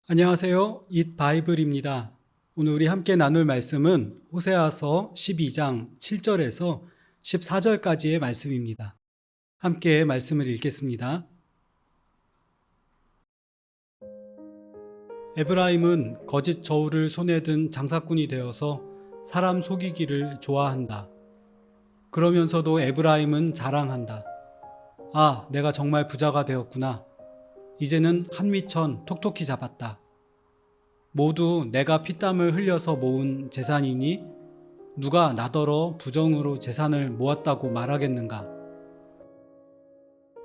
안녕하세요. 잇 바이블입니다. 오늘 우리 함께 나눌 말씀은 호세아서 12장 7절에서 14절까지의 말씀입니다. 함께 말씀을 읽겠습니다. 에브라임은 거짓 저울을 손에 든 장사꾼이 되어서 사람 속이기를 좋아한다. 그러면서도 에브라임은 자랑한다. 아, 내가 정말 부자가 되었구나. 이제는 한미천 톡톡히 잡았다. 모두 내가 피땀을 흘려서 모은 재산이니 누가 나더러 부정으로 재산을 모았다고 말하겠는가?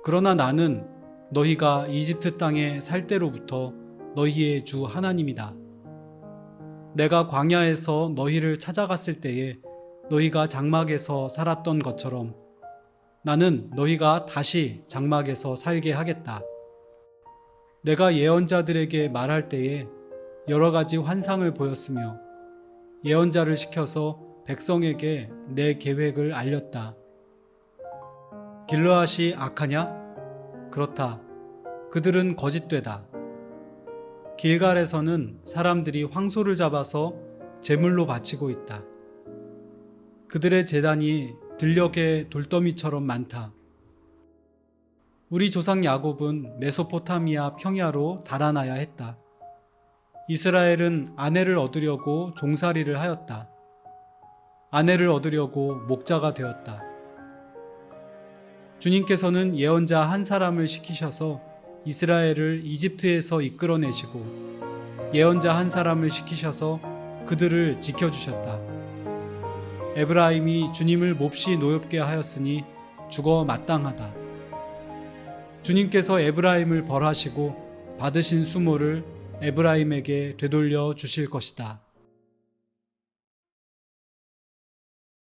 그러나 나는 너희가 이집트 땅에 살 때로부터 너희의 주 하나님이다. 내가 광야에서 너희를 찾아갔을 때에 너희가 장막에서 살았던 것처럼 나는 너희가 다시 장막에서 살게 하겠다. 내가 예언자들에게 말할 때에 여러 가지 환상을 보였으며 예언자를 시켜서 백성에게 내 계획을 알렸다. 길르앗이 악하냐? 그렇다. 그들은 거짓되다. 길갈에서는 사람들이 황소를 잡아서 제물로 바치고 있다. 그들의 제단이 들녘의 돌더미처럼 많다. 우리 조상 야곱은 메소포타미아 평야로 달아나야 했다. 이스라엘은 아내를 얻으려고 종살이를 하였다. 아내를 얻으려고 목자가 되었다. 주님께서는 예언자 한 사람을 시키셔서 이스라엘을 이집트에서 이끌어내시고 예언자 한 사람을 시키셔서 그들을 지켜주셨다. 에브라임이 주님을 몹시 노엽게 하였으니 죽어 마땅하다. 주님께서 에브라임을 벌하시고 받으신 수모를 에브라임에게 되돌려 주실 것이다.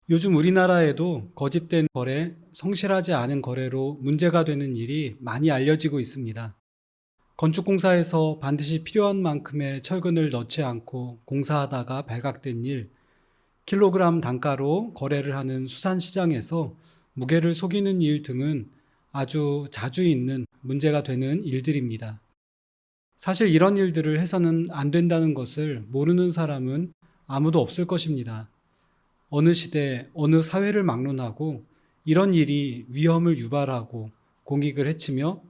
요즘 우리나라에도 거짓된 거래, 성실하지 않은 거래로 문제가 되는 일이 많이 알려지고 있습니다. 건축공사에서 반드시 필요한 만큼의 철근을 넣지 않고 공사하다가 발각된 일, 킬로그램 단가로 거래를 하는 수산시장에서 무게를 속이는 일 등은 아주 자주 있는 문제가 되는 일들입니다. 사실 이런 일들을 해서는 안 된다는 것을 모르는 사람은 아무도 없을 것입니다. 어느 시대, 어느 사회를 막론하고 이런 일이 위험을 유발하고 공익을 해치며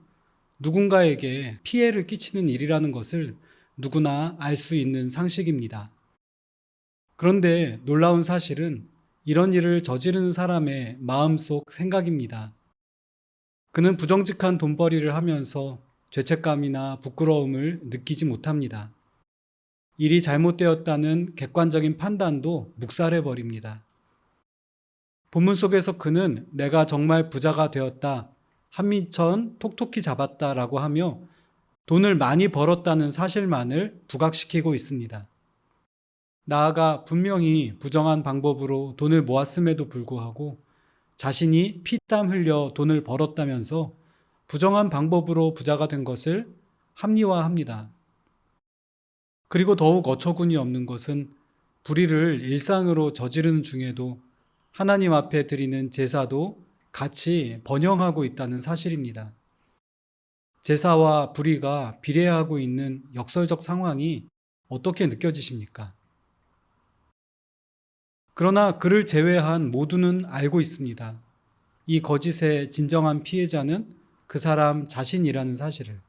누군가에게 피해를 끼치는 일이라는 것을 누구나 알 수 있는 상식입니다. 그런데 놀라운 사실은 이런 일을 저지르는 사람의 마음속 생각입니다. 그는 부정직한 돈벌이를 하면서 죄책감이나 부끄러움을 느끼지 못합니다. 일이 잘못되었다는 객관적인 판단도 묵살해버립니다. 본문 속에서 그는 내가 정말 부자가 되었다, 한미천 톡톡히 잡았다 라고 하며 돈을 많이 벌었다는 사실만을 부각시키고 있습니다. 나아가 분명히 부정한 방법으로 돈을 모았음에도 불구하고 자신이 피땀 흘려 돈을 벌었다면서 부정한 방법으로 부자가 된 것을 합리화합니다. 그리고 더욱 어처구니 없는 것은 불의를 일상으로 저지르는 중에도 하나님 앞에 드리는 제사도 같이 번영하고 있다는 사실입니다. 제사와 불의가 비례하고 있는 역설적 상황이 어떻게 느껴지십니까? 그러나 그를 제외한 모두는 알고 있습니다. 이 거짓의 진정한 피해자는 그 사람 자신이라는 사실을.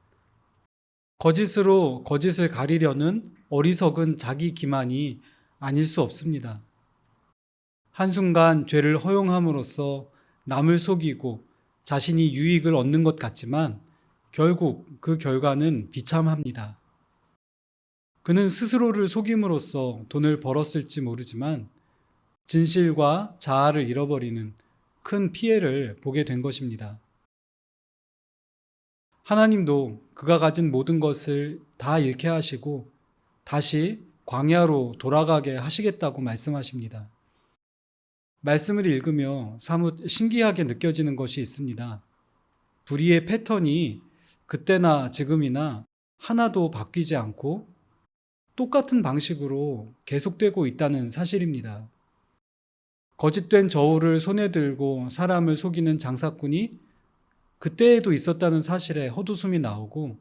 거짓으로 거짓을 가리려는 어리석은 자기 기만이 아닐 수 없습니다. 한순간 죄를 허용함으로써 남을 속이고 자신이 유익을 얻는 것 같지만 결국 그 결과는 비참합니다. 그는 스스로를 속임으로써 돈을 벌었을지 모르지만 진실과 자아를 잃어버리는 큰 피해를 보게 된 것입니다. 하나님도 그가 가진 모든 것을 다 잃게 하시고 다시 광야로 돌아가게 하시겠다고 말씀하십니다. 말씀을 읽으며 사뭇 신기하게 느껴지는 것이 있습니다. 불의의 패턴이 그때나 지금이나 하나도 바뀌지 않고 똑같은 방식으로 계속되고 있다는 사실입니다. 거짓된 저울을 손에 들고 사람을 속이는 장사꾼이 그때에도 있었다는 사실에 헛웃음이 나오고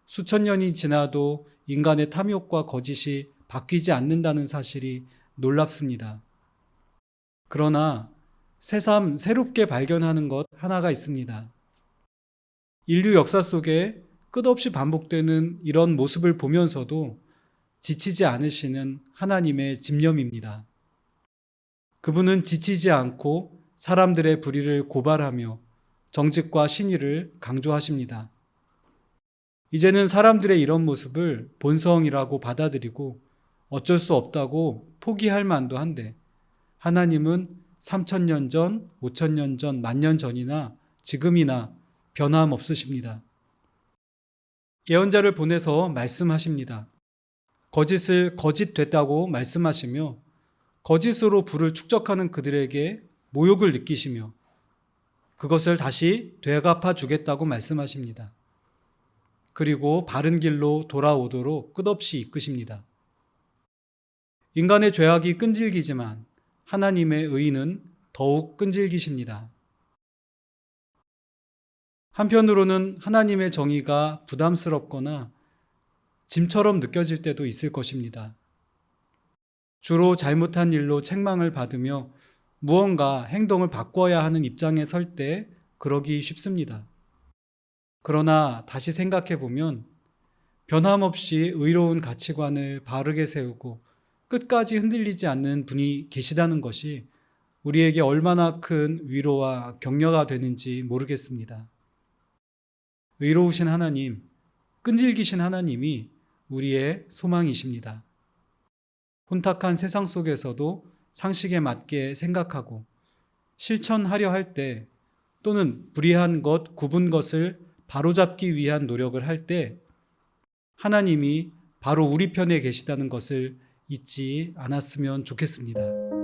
수천 년이 지나도 인간의 탐욕과 거짓이 바뀌지 않는다는 사실이 놀랍습니다. 그러나 새삼 새롭게 발견하는 것 하나가 있습니다. 인류 역사 속에 끝없이 반복되는 이런 모습을 보면서도 지치지 않으시는 하나님의 집념입니다. 그분은 지치지 않고 사람들의 불의를 고발하며 정직과 신의를 강조하십니다. 이제는 사람들의 이런 모습을 본성이라고 받아들이고 어쩔 수 없다고 포기할 만도 한데, 하나님은 3,000년 전, 5,000년 전, 10,000년 전이나 지금이나 변함없으십니다. 예언자를 보내서 말씀하십니다. 거짓을 거짓 됐다고 말씀하시며 거짓으로 부를 축적하는 그들에게 모욕을 느끼시며 그것을 다시 되갚아 주겠다고 말씀하십니다. 그리고 바른 길로 돌아오도록 끝없이 이끄십니다. 인간의 죄악이 끈질기지만 하나님의 의는 더욱 끈질기십니다. 한편으로는 하나님의 정의가 부담스럽거나 짐처럼 느껴질 때도 있을 것입니다. 주로 잘못한 일로 책망을 받으며 무언가 행동을 바꿔야 하는 입장에 설 때 그러기 쉽습니다. 그러나 다시 생각해 보면 변함없이 의로운 가치관을 바르게 세우고 끝까지 흔들리지 않는 분이 계시다는 것이 우리에게 얼마나 큰 위로와 격려가 되는지 모르겠습니다. 의로우신 하나님, 끈질기신 하나님이 우리의 소망이십니다. 혼탁한 세상 속에서도 상식에 맞게 생각하고 실천하려 할 때, 또는 불의한 것, 굽은 것을 바로잡기 위한 노력을 할 때 하나님이 바로 우리 편에 계시다는 것을 잊지 않았으면 좋겠습니다.